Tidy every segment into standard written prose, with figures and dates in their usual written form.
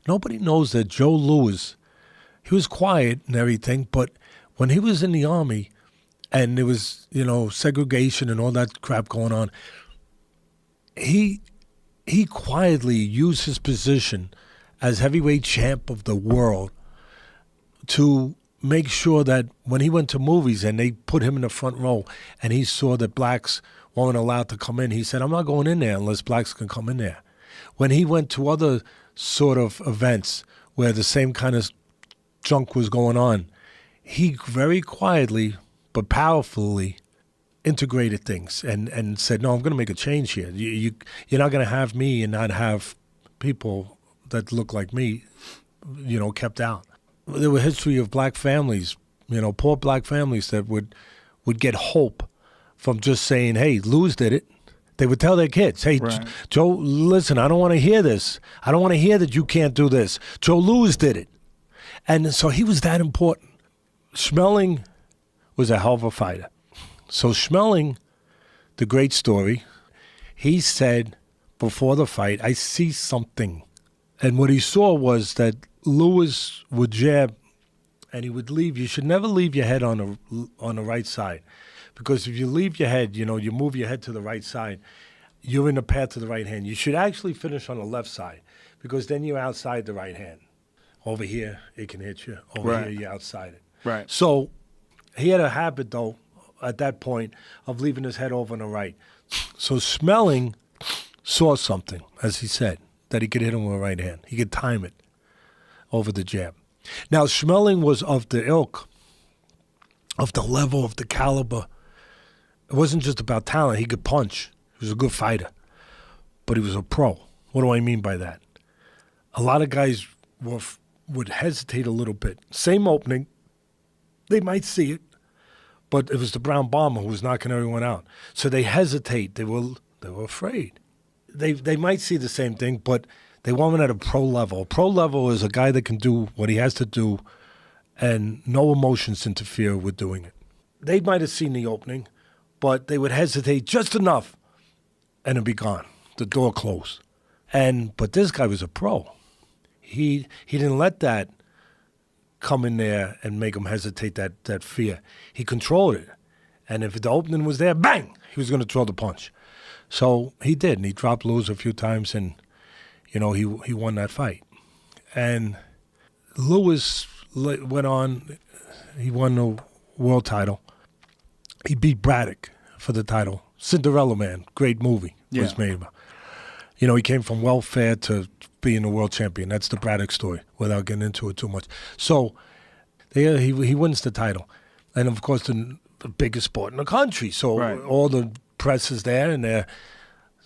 Nobody knows that Joe Louis, he was quiet and everything, but when he was in the Army and there was, segregation and all that crap going on, he quietly used his position as heavyweight champ of the world to make sure that when he went to movies and they put him in the front row and he saw that blacks weren't allowed to come in, he said, I'm not going in there unless blacks can come in there. When he went to other sort of events where the same kind of junk was going on, he very quietly but powerfully integrated things and said, no, I'm going to make a change here. You're not going to have me and not have people that look like me, kept out. There were history of black families, poor black families that would get hope from just saying, hey, Louis did it. They would tell their kids, hey, right. Joe, listen, I don't want to hear this. I don't want to hear that you can't do this. Joe Louis did it. And so he was that important. Schmeling was a hell of a fighter. So Schmeling, the great story, he said before the fight, I see something. And what he saw was that Louis would jab and he would leave. You should never leave your head on the right side. Because if you leave your head, you move your head to the right side, you're in the path to the right hand. You should actually finish on the left side because then you're outside the right hand. Over here, it can hit you. Over here, you're outside it. Right. So he had a habit, though, at that point, of leaving his head over on the right. So Schmeling saw something, as he said, that he could hit him with the right hand. He could time it over the jab. Now, Schmeling was of the ilk, of the level, of the caliber. It wasn't just about talent. He could punch. He was a good fighter. But he was a pro. What do I mean by that? A lot of guys would hesitate a little bit. Same opening. They might see it. But it was the Brown Bomber who was knocking everyone out. So they hesitate. They were afraid. They might see the same thing, but they want it at a pro level. A pro level is a guy that can do what he has to do and no emotions interfere with doing it. They might have seen the opening, but they would hesitate just enough and it'd be gone. The door closed. But this guy was a pro. He didn't let that come in there and make him hesitate, that fear. He controlled it. And if the opening was there, bang, he was going to throw the punch. So he did, and he dropped Louis a few times, and, he won that fight. And Louis went on, he won the world title. He beat Braddock for the title. Cinderella Man, great movie was made about. He came from welfare to being a world champion. That's the Braddock story, without getting into it too much. So he wins the title. And, of course, the biggest sport in the country. So all the press is there, and they're,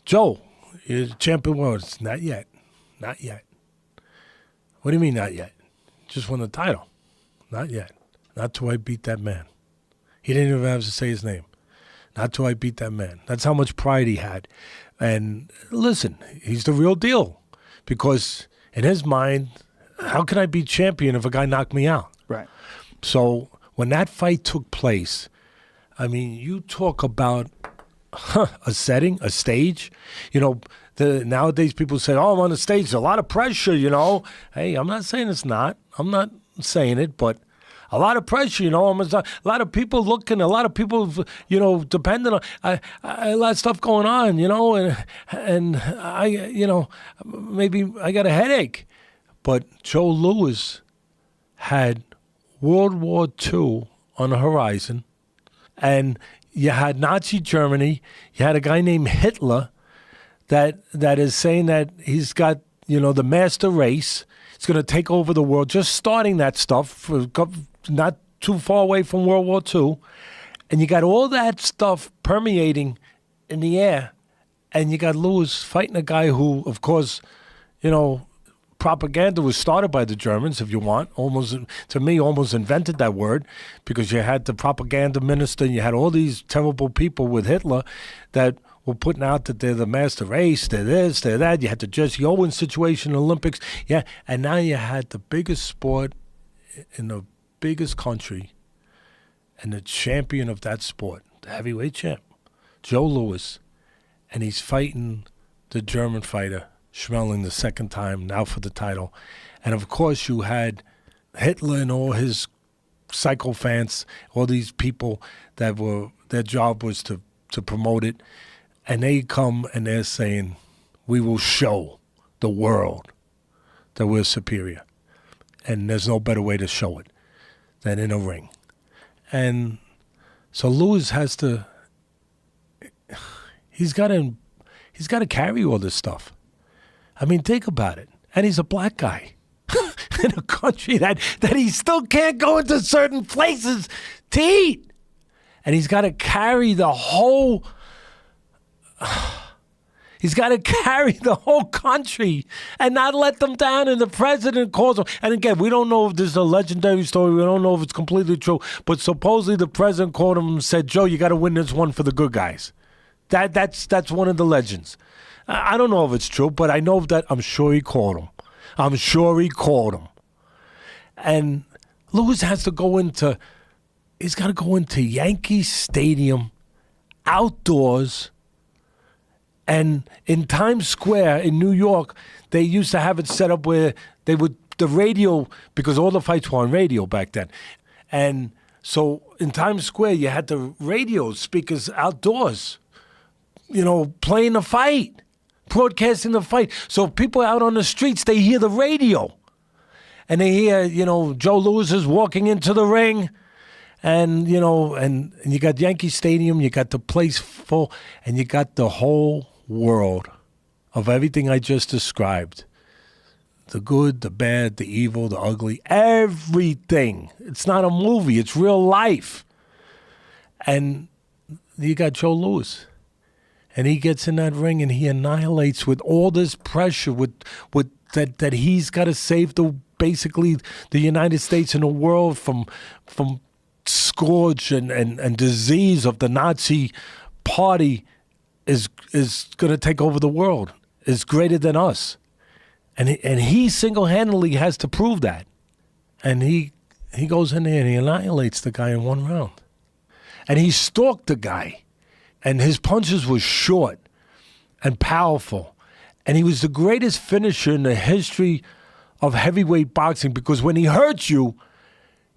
Joe, you're champion world. Not yet. Not yet. What do you mean not yet? Just won the title. Not yet. Not till I beat that man. He didn't even have to say his name. Not till I beat that man. That's how much pride he had. And listen, he's the real deal. Because in his mind, how can I be champion if a guy knocked me out? Right. So when that fight took place, I mean, you talk about a setting, a stage. Nowadays people say, oh, I'm on the stage. There's a lot of pressure, Hey, I'm not saying it's not. I'm not saying it, but a lot of pressure, a lot of people looking, a lot of people, depending on, a lot of stuff going on, and I, maybe I got a headache. But Joe Louis had World War II on the horizon, and you had Nazi Germany, you had a guy named Hitler that is saying that he's got, the master race. It's going to take over the world, just starting that stuff, not too far away from World War II. And you got all that stuff permeating in the air. And you got Louis fighting a guy who, of course, propaganda was started by the Germans, if you want. Almost invented that word, because you had the propaganda minister, and you had all these terrible people with Hitler that were putting out that they're the master race, they're this, they're that. You had the Jesse Owens situation in the Olympics. Yeah, and now you had the biggest sport in the biggest country and the champion of that sport, the heavyweight champ, Joe Louis, and he's fighting the German fighter, Schmeling the second time, now for the title. And of course you had Hitler and all his sycophants, all these people that were, their job was to promote it. And they come and they're saying, we will show the world that we're superior. And there's no better way to show it than in a ring. And so Lewis has to, he's got to carry all this stuff. I mean, think about it. And he's a black guy in a country that he still can't go into certain places to eat. And he's got to carry the whole, he's got to carry the whole country and not let them down. And the president calls him. And again, we don't know if this is a legendary story. We don't know if it's completely true. But supposedly the president called him and said, Joe, you got to win this one for the good guys. That's one of the legends. I don't know if it's true, but I know that I'm sure he called him. And Lewis has to go into, he's got to go into Yankee Stadium, outdoors, and in Times Square in New York, they used to have it set up where they would, the radio, because all the fights were on radio back then. And so in Times Square, you had the radio speakers outdoors, playing the fight, broadcasting the fight. So people out on the streets, they hear the radio. And they hear, Joe Louis is walking into the ring. And, and you got Yankee Stadium, you got the place full, and you got the whole world of everything I just described. The good, the bad, the evil, the ugly, everything. It's not a movie, it's real life. And you got Joe Louis. And he gets in that ring and he annihilates with all this pressure, with that he's got to save basically the United States and the world from scourge and disease of the Nazi party is going to take over the world, is greater than us. And he single-handedly has to prove that. And he goes in there and he annihilates the guy in one round. And he stalked the guy. And his punches were short and powerful. And he was the greatest finisher in the history of heavyweight boxing, because when he hurt you,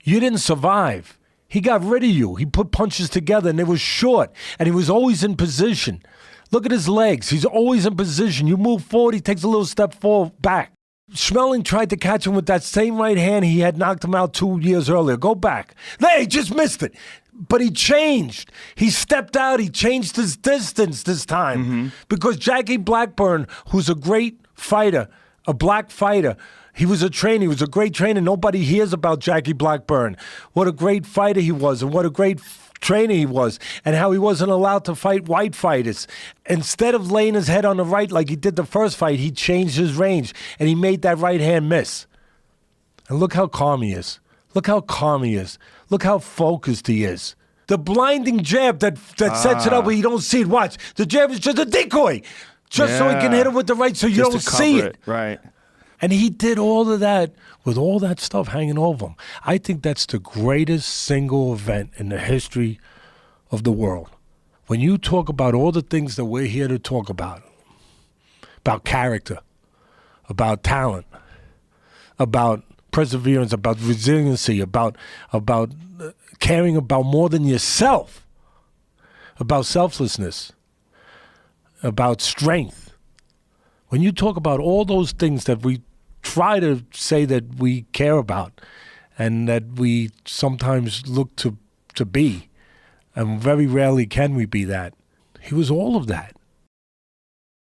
you didn't survive. He got rid of you. He put punches together, and they were short. And he was always in position. Look at his legs. He's always in position. You move forward, he takes a little step forward, back. Schmeling tried to catch him with that same right hand he had knocked him out 2 years earlier. Go back. He just missed it. But he changed. He stepped out. He changed his distance this time. Because Jackie Blackburn, who's a great fighter, a black fighter, he was a trainer. He was a great trainer. Nobody hears about Jackie Blackburn. What a great fighter he was, and what a great trainer he was, and how he wasn't allowed to fight white fighters. Instead of laying his head on the right like he did the first fight, he changed his range, and he made that right hand miss. And look how calm he is. Look how calm he is. Look how focused he is. The blinding jab that sets it up where you don't see it. Watch. The jab is just a decoy. Just so he can hit it with the right so you don't see it. Right. And he did all of that with all that stuff hanging over him. I think that's the greatest single event in the history of the world. When you talk about all the things that we're here to talk about character, about talent, about perseverance, about resiliency, about caring about more than yourself, about selflessness, about strength. When you talk about all those things that we try to say that we care about and that we sometimes look to be, and very rarely can we be that, he was all of that.